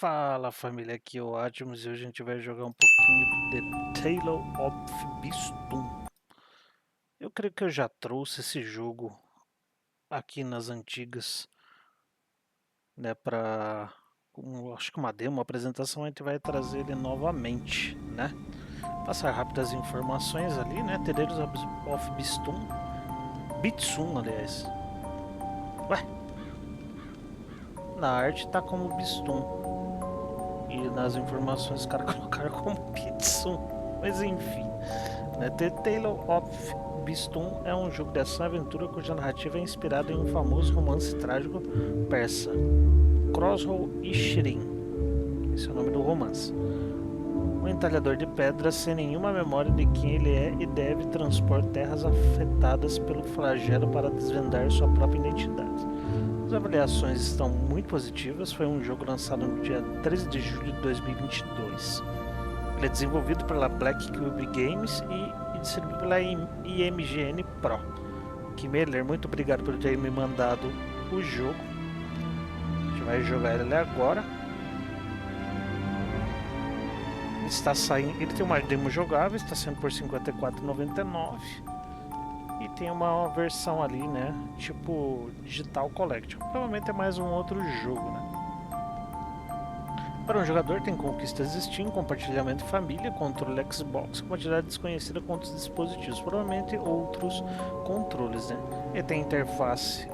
Fala família, aqui é o Atmus e hoje a gente vai jogar um pouquinho de Tale of Bistun. Eu creio que eu já trouxe esse jogo aqui nas antigas, né, acho que uma demo, uma apresentação, a gente vai trazer ele novamente, né. Passar rápidas informações ali, né, Tale of Bistun, Bistun, aliás. Ué, na arte tá como Bistun. E nas informações os caras colocaram como Bistun, mas enfim. The Tale of Bistun é um jogo de ação e aventura cuja narrativa é inspirada em um famoso romance trágico persa, Khosrow e Shirin. Esse é o nome do romance. Um entalhador de pedras sem nenhuma memória de quem ele é e deve transpor terras afetadas pelo flagelo para desvendar sua própria identidade. As avaliações estão muito positivas. Foi um jogo lançado no dia 13 de julho de 2022. Ele é desenvolvido pela Black Cube Games e distribuído pela IMGN Pro. Kimeler, muito obrigado por ter me mandado o jogo. A gente vai jogar ele agora. Está saindo, ele tem uma demo jogável, está saindo por R$ 54,99. E tem uma versão ali, né, tipo Digital Collection. Provavelmente é mais um outro jogo, né. Para um jogador tem conquistas Steam, compartilhamento família, controle Xbox, quantidade desconhecida com outros dispositivos, provavelmente outros controles, né. E tem interface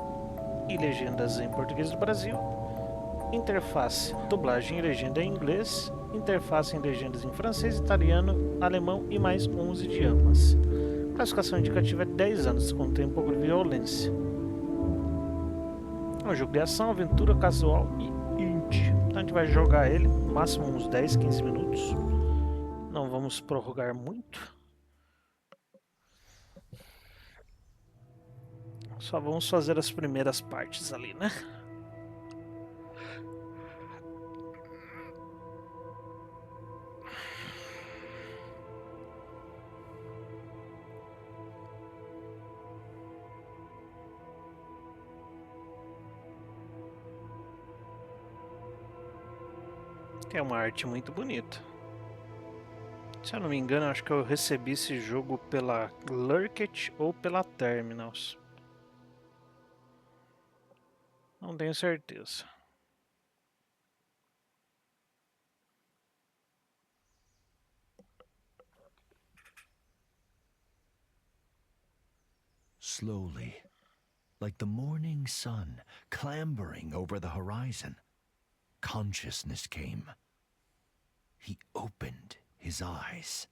e legendas em português do Brasil, interface, dublagem e legenda em inglês, interface em legendas em francês, italiano, alemão e mais 11 idiomas. Classificação indicativa é 10 anos, contém um pouco de violência. É um jogo de ação, aventura, casual e indie. Então a gente vai jogar ele, no máximo uns 10, 15 minutos. Não vamos prorrogar muito. Só vamos fazer as primeiras partes ali, né? É uma arte muito bonita. Se eu não me engano, acho que eu recebi esse jogo pela Lurket ou pela Terminals. Não tenho certeza. Slowly, like the morning sun clambering over the horizon, consciousness came. He opened his eyes.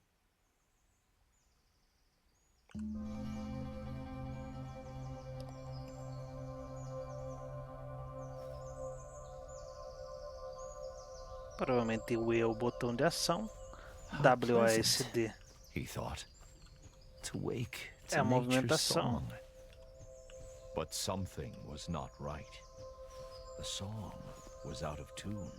Provavelmente o E é o botão de ação. How WASD he thought, to wake é to a nature's movimentação. song. But something was not right. The song was out of tune.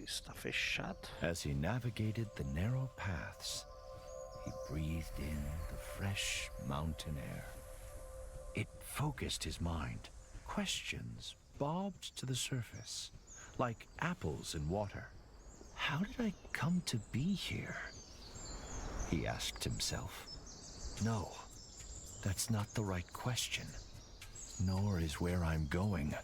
Está fechado. As he navigated the narrow paths, he breathed in the fresh mountain air. It focused his mind. Questions bobbed to the surface, like apples in water. How did I come to be here? He asked himself. No, that's not the right question. Nor is where I'm going.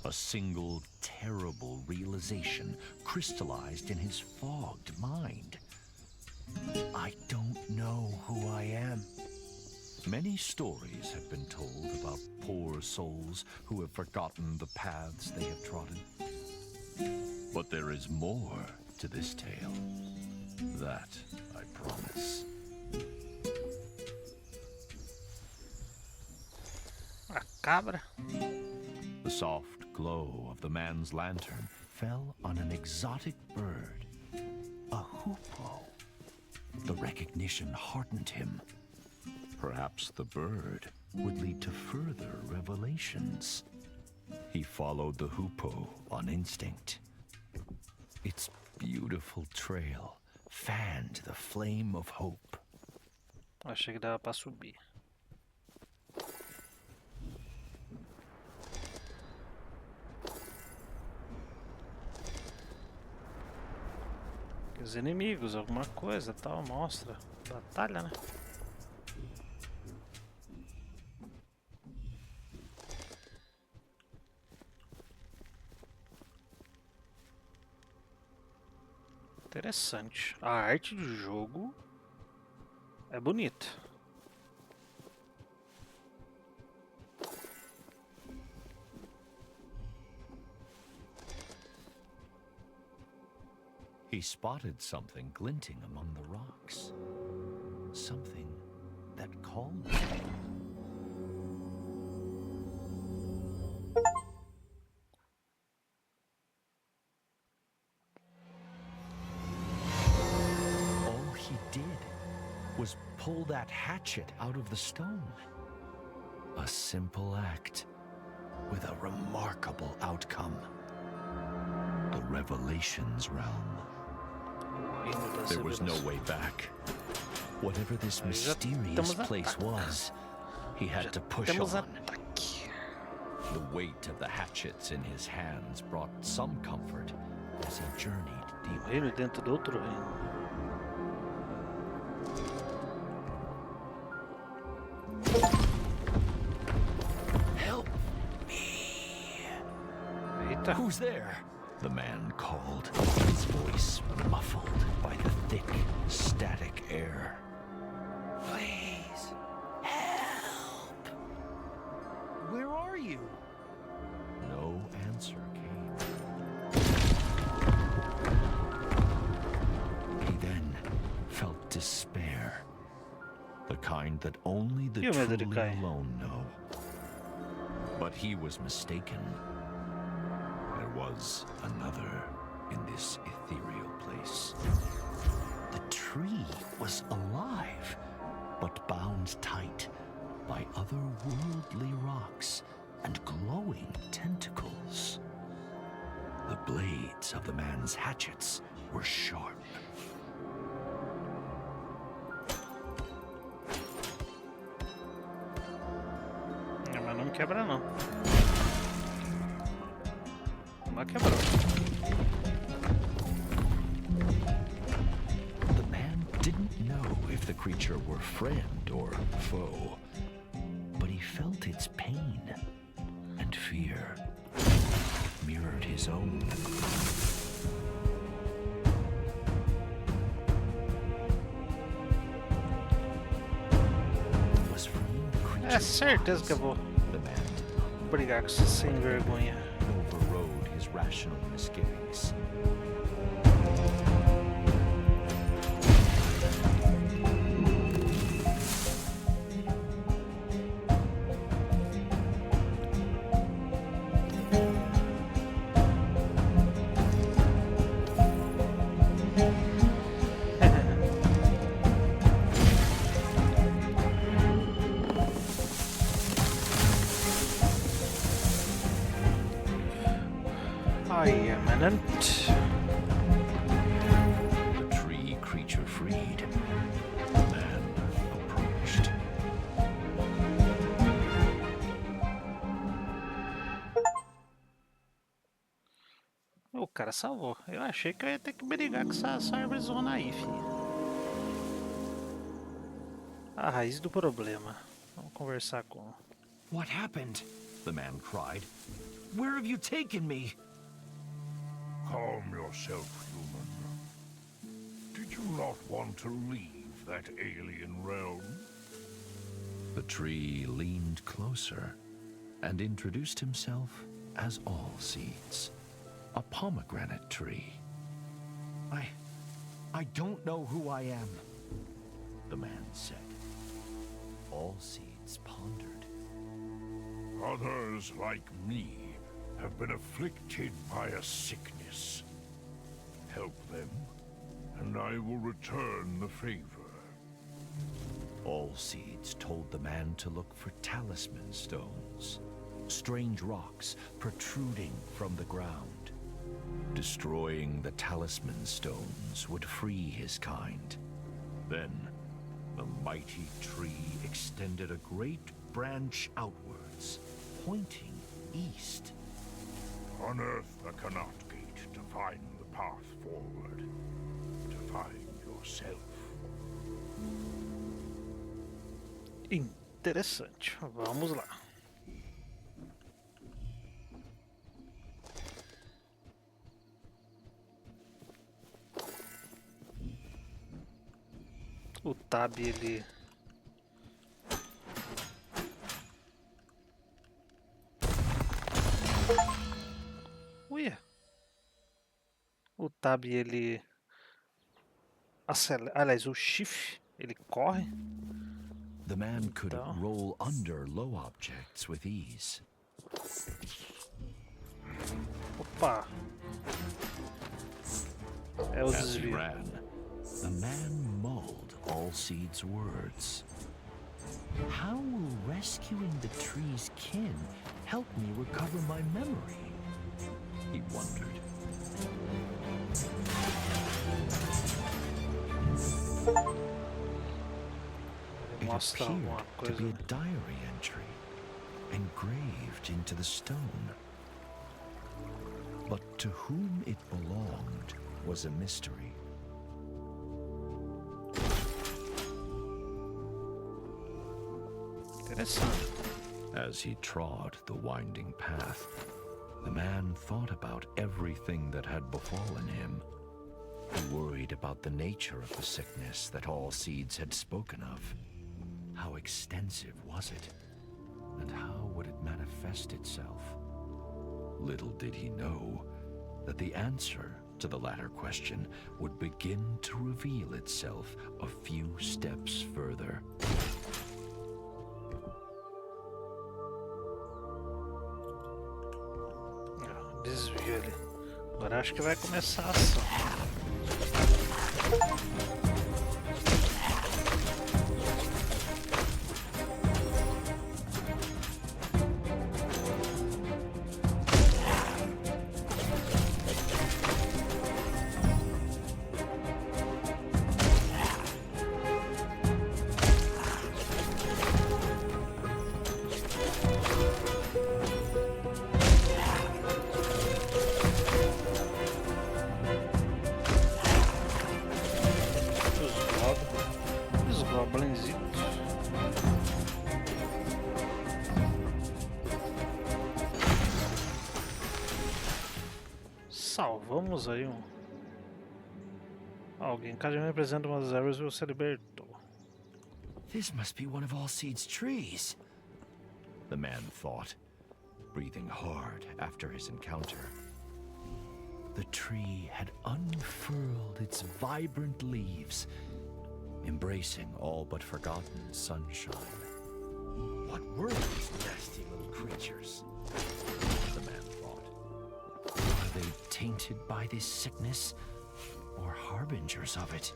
A single terrible realization crystallized in his fogged mind. I don't know who I am. Many stories have been told about poor souls who have forgotten the paths they have trodden. But there is more to this tale. That I promise. A cabra. The soft glow of the man's lantern fell on an exotic bird, a hoopoe. The recognition heartened him. Perhaps the bird would lead to further revelations. He followed the hoopoe on instinct. Its beautiful trail fanned the flame of hope. Achei que dava pra subir. Os inimigos, alguma coisa, tal, mostra. Batalha, né? Interessante. A arte do jogo é bonita. He spotted something glinting among the rocks. Something that called him. All he did was pull that hatchet out of the stone. A simple act with a remarkable outcome. The Revelations realm. There was no way back. Whatever this mysterious place was, he had to push on. The weight of the hatchets in his hands brought some comfort as he journeyed deeper. Reino dentro do outro reino. Help me! Eita. Who's there? The man called, his voice muffled by the thick, static air. Please, help! Where are you? No answer came. He then felt despair, the kind that only the truly alone know. But he was mistaken. There was another in this ethereal place. The tree was alive, but bound tight by otherworldly rocks and glowing tentacles. The blades of the man's hatchets were sharp. Mas não quebra não. Não quebrou. The man didn't know if the creature were friend or foe, but he felt its pain and fear mirrored his own. Was freeing the creature É certeza que eu vou the man brigar com você sem vergonha. overrode his rational misgivings. I am imminent. The tree creature freed. The man approached. O cara salvou. Eu achei que eu ia ter que brigar com essa árvorezona aí, filho. A raiz do problema. Vamos conversar com... What happened? The man cried. Where have you taken me? Calm yourself, human. Did you not want to leave that alien realm? The tree leaned closer and introduced himself as All Seeds, a pomegranate tree. I don't know who I am. The man said. All Seeds pondered. Others like me have been afflicted by a sickness. Help them, and I will return the favor. All Seeds told the man to look for talisman stones, strange rocks protruding from the ground. Destroying the talisman stones would free his kind. Then, the mighty tree extended a great branch outwards, pointing east. Unearth the Canot Gate to find the path forward, to find yourself. Interessante. Vamos lá. O tab ele Uia. O tab ele acelera, aliás, o shift ele corre. The man could Então. roll under low objects with ease. Opa. É o As he desvio. ran, the man mulled Allseed's words. How will rescuing the tree's kin help me recover my memory? He wondered. It Mostra alguma appeared to be coisa. a diary entry, engraved into the stone. But to whom it belonged was a mystery. Interessante. As he trod the winding path, the man thought about everything that had befallen him. He worried about the nature of the sickness that Allseeds had spoken of. How extensive was it? And how would it manifest itself? Little did he know that the answer to the latter question would begin to reveal itself a few steps further. Desvio ali. Agora acho que vai começar a ação. Os goblinzitos. Salvamos aí um. Alguém cada um representa uma das ervas e você libertou. This must be one of Allseed's trees, the man thought, breathing hard after his encounter. The tree had unfurled its vibrant leaves, embracing all but forgotten sunshine. What were these nasty little creatures? The man thought. Are they tainted by this sickness, or harbingers of it?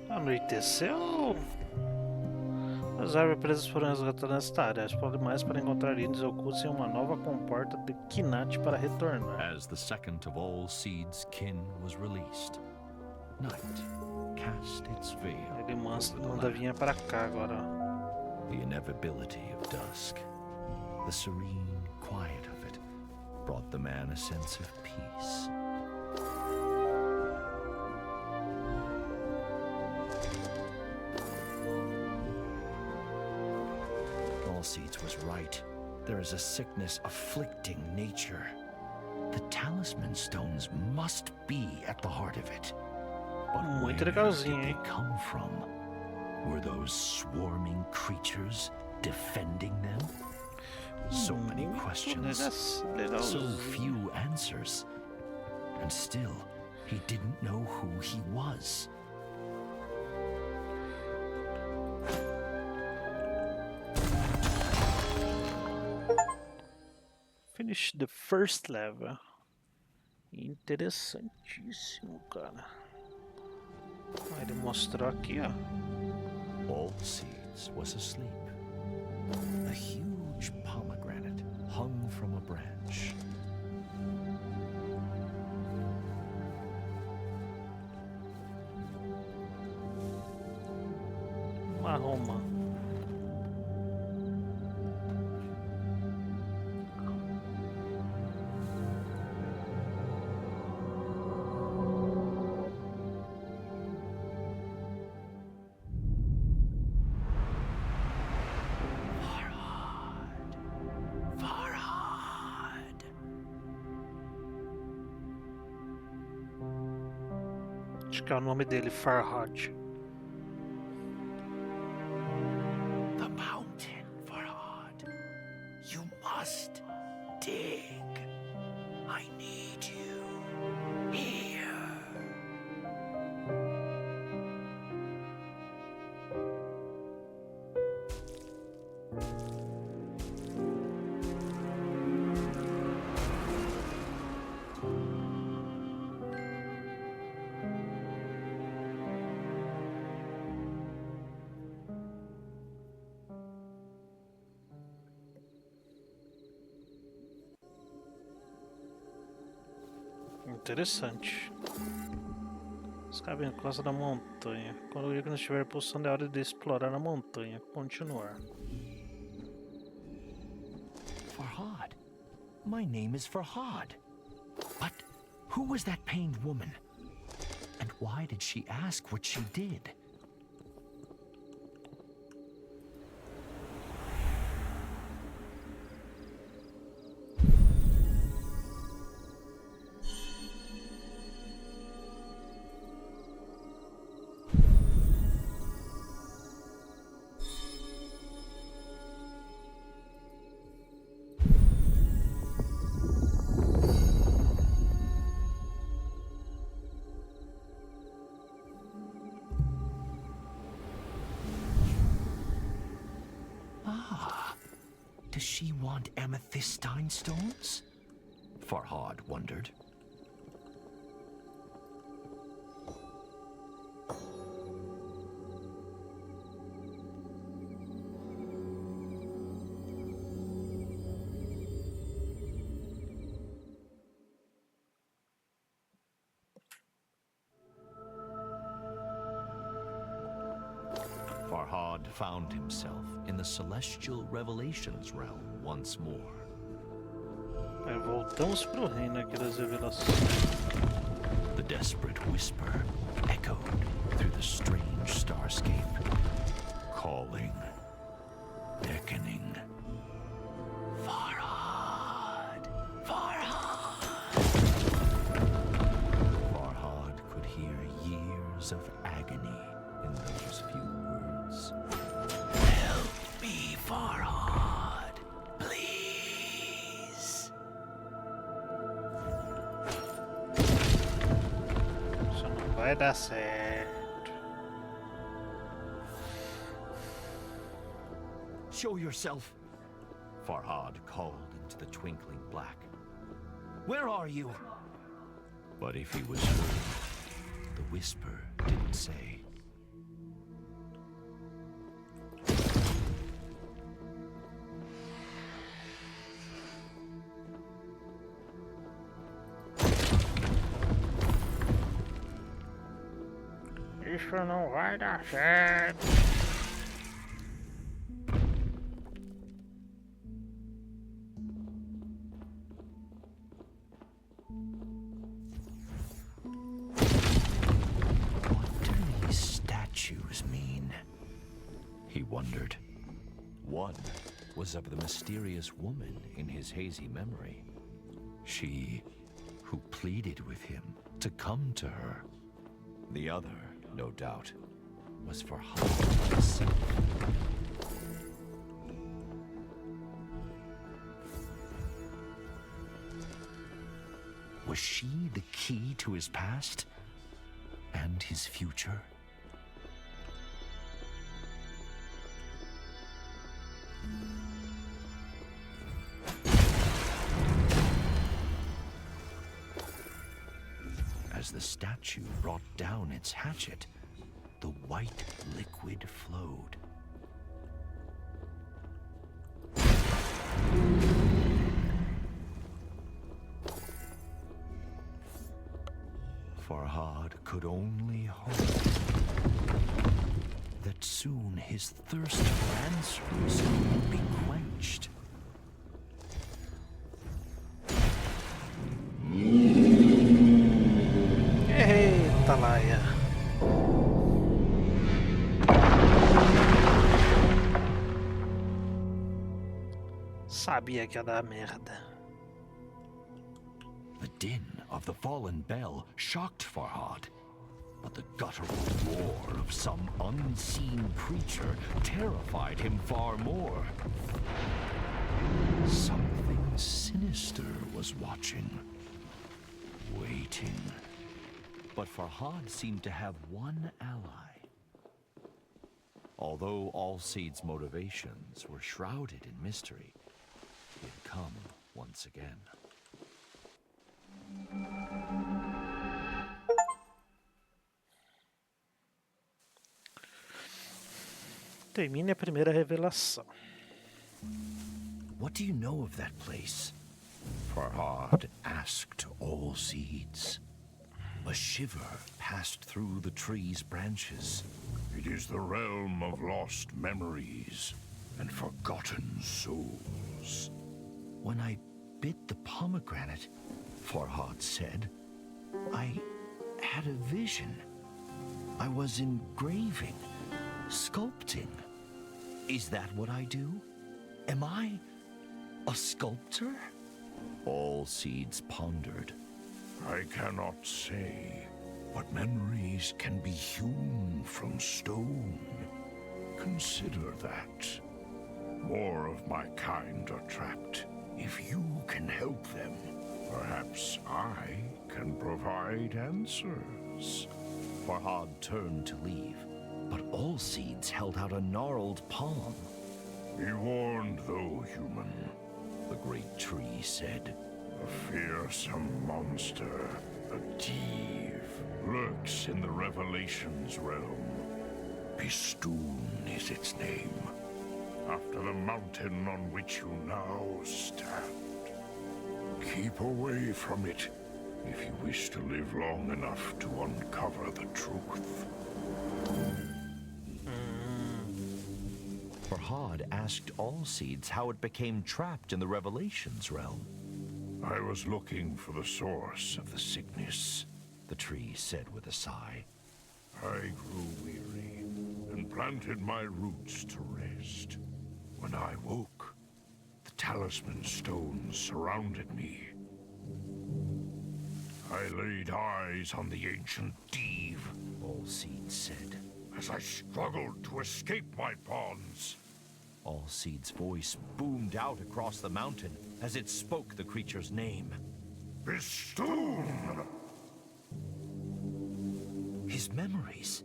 Anoiteceu? As árvores presas foram resgatadas nesta área. Explore mais para encontrar itens ocultos em uma nova comporta de Kinat para retornar. As the second of Allseed's kin was released, night cast its veil Ele over the manda land. vir pra cá agora. Ó. The inevitability of dusk, the serene quiet of it, brought the man a sense of peace. Allseeds was right. There is a sickness afflicting nature. The talisman stones must be at the heart of it. But Muito where legalzinho, did they hein? come from? Were those swarming creatures defending them? So many questions, so Legalzinho. few answers. And still, he didn't know who he was. Finish the first level. Interessantíssimo, cara. Ah, ele mostrou aqui, ó. All Seeds was asleep. A huge pomegranate hung from a branch. Uma Roma. Acho que é o nome dele, Farhad. The mountain, Farhad. You must dig. I need you here. Interessante. Os cabem encosta da montanha. Quando o ícone estiver pulsando, é hora de explorar a montanha. Continuar. Farhad. My name is Farhad. But who was that pained woman? And why did she ask what she did? Does she want amethystine stones? Farhad wondered. Farhad found himself in the celestial revelations realm once more. Voltamos pro reino aqui das revelações. The desperate whisper echoed through the strange starscape, calling, beckoning. Farhad! Farhad! Farhad could hear years of agony in those few words. Help me, Farhad, please. Isso não vai dar certo. Show yourself, Farhad called into the twinkling black. Where are you? But if he was heard, the whisper didn't say. Isso não vai dar certo. What do these statues mean? He wondered. One was of the mysterious woman in his hazy memory. She who pleaded with him to come to her. The other, no doubt, was Farhad himself. Was she the key to his past and his future? As the statue brought down its hatchet, the white liquid flowed. Farhad could only hope that soon his thirst for answers would be quenched. Eita, Laia. Sabia que ia dar merda. The din of the fallen bell shocked Farhad, but the guttural roar of some unseen creature terrified him far more. Something sinister was watching, waiting. But Farhad seemed to have one ally. Although Allseed's motivations were shrouded in mystery, he had come once again. Termine a primeira revelação. What do you know of that place? Farhad asked Allseeds. A shiver passed through the tree's branches. It is the realm of lost memories and forgotten souls. When I bit the pomegranate, Farhad said, I had a vision. I was engraving, sculpting. Is that what I do? Am I a sculptor? Allseeds pondered. I cannot say, but memories can be hewn from stone. Consider that. More of my kind are trapped. If you can help them, perhaps I can provide answers. Farhad turned to leave, but Allseeds held out a gnarled palm. Be warned, though, human. The great tree said. A fearsome monster, a div, lurks in the Revelations realm. Bistun is its name, after the mountain on which you now stand. Keep away from it if you wish to live long enough to uncover the truth. Farhad asked Allseeds how it became trapped in the Revelations realm. I was looking for the source of the sickness, The tree said with a sigh. I grew weary and planted my roots to rest. When I woke, the talisman stones surrounded me. I laid eyes on the ancient div, Allseeds said. as I struggled to escape my bonds. Allseeds' voice boomed out across the mountain as it spoke the creature's name. Bistun! His memories.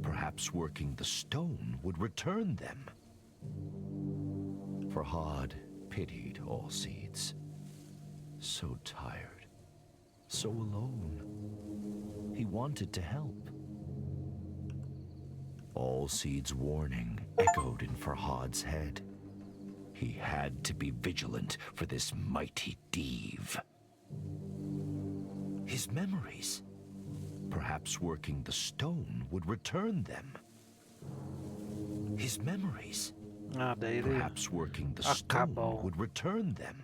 Perhaps working the stone would return them. Farhad pitied Allseeds. So tired. So alone. He wanted to help. Allseeds' warning echoed in Farhad's head. He had to be vigilant for this mighty div. His memories. Perhaps working the stone would return them. His memories. Ah, daí ele Perhaps working the stone acabou. would return them.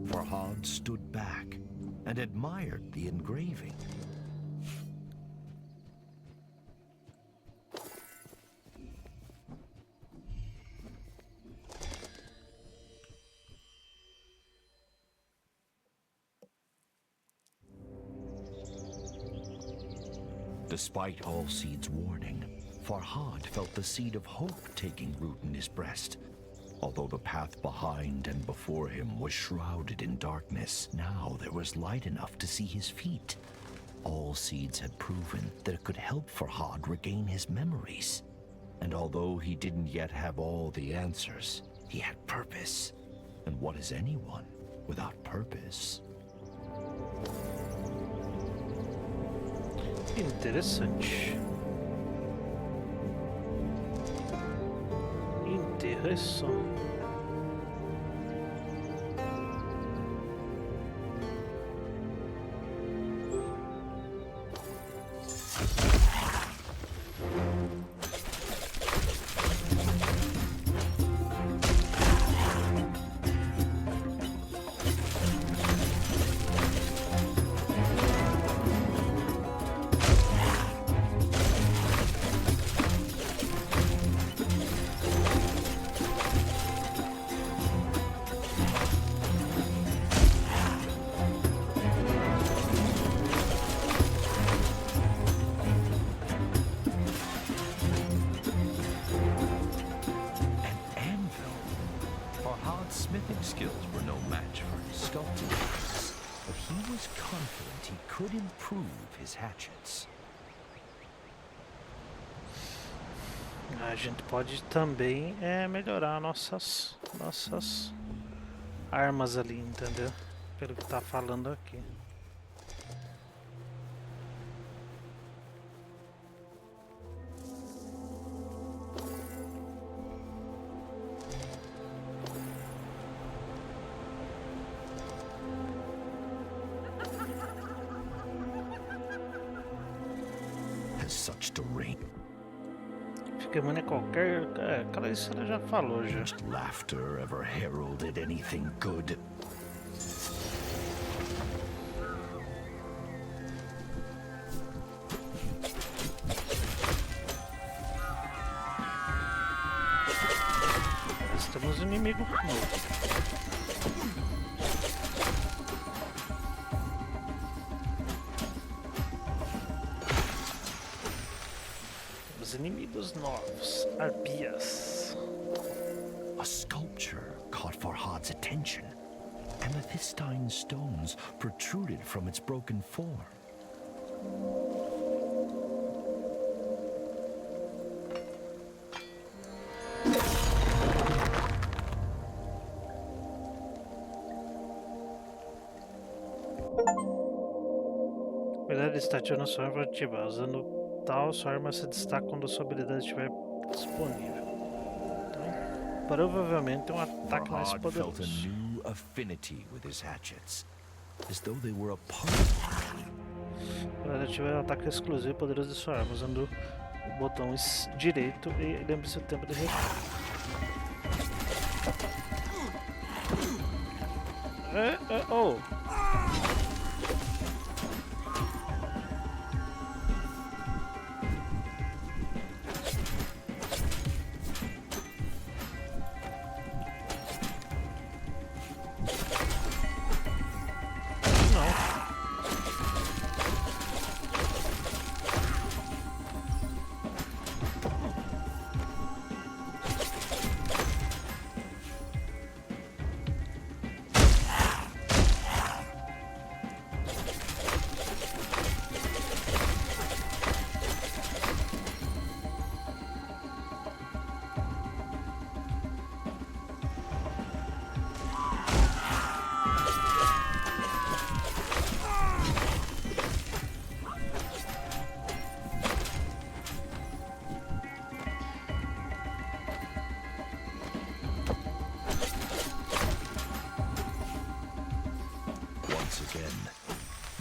Farhad stood back and admired the engraving. Despite Allseed's warning, Farhad felt the seed of hope taking root in his breast. Although the path behind and before him was shrouded in darkness, now there was light enough to see his feet. Allseeds had proven that it could help Farhad regain his memories. And although he didn't yet have all the answers, he had purpose. And what is anyone without purpose? Interessante. Interessante. Smithing skills were no match for his sculpting skills, but he was confident he could improve his hatchets. A gente pode também melhorar nossas armas ali, entendeu? Pelo que tá falando aqui. Such deranged Fiquemone qualquer. Aquela isso ela já falou já. laughter ever heralded anything good. Nós temos um inimigo novo. Inimigos novos, arpias. A sculpture caught Farhad's attention. Amethystine stones protruded from its broken form. Habilidade está ativa sua arma ativar. Usando tal, sua arma se destaca quando sua habilidade estiver disponível. Então, provavelmente um ataque mais Farhad felt a poderoso. new affinity with his hatchets, as though they were a part of him. Habilidade ativa é um ataque exclusivo e poderoso de sua arma, usando o botão direito e lembre-se do tempo de recuo. Oh!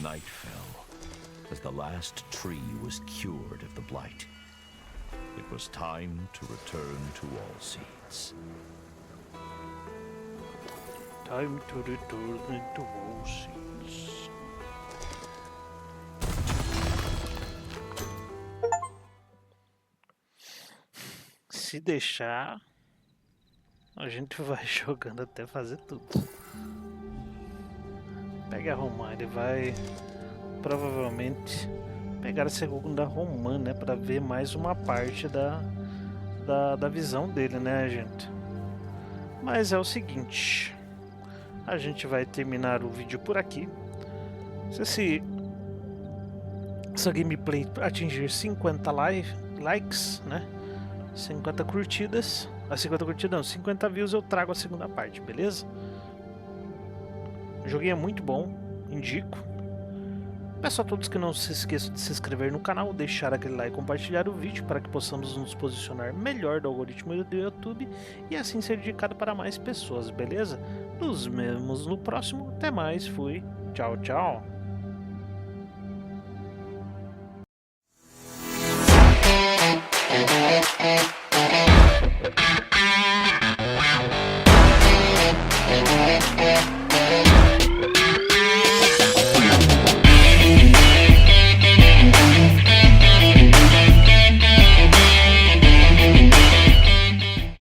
Night fell, as the last tree was cured of the blight. It was time to return to Allseeds. Time to return to Allseeds. Se deixar, a gente vai jogando até fazer tudo. Pega e arrumar, ele vai provavelmente pegar a segunda romã, né? Pra ver mais uma parte da visão dele, né, gente? Mas é o seguinte, a gente vai terminar o vídeo por aqui. Se essa gameplay atingir 50 likes, né? 50 curtidas. 50 curtidas não, 50 views eu trago a segunda parte, beleza? O joguinho é muito bom, indico. Peço a todos que não se esqueçam de se inscrever no canal, deixar aquele like e compartilhar o vídeo para que possamos nos posicionar melhor do algoritmo do YouTube e assim ser indicado para mais pessoas, beleza? Nos vemos no próximo, até mais, fui, tchau, tchau!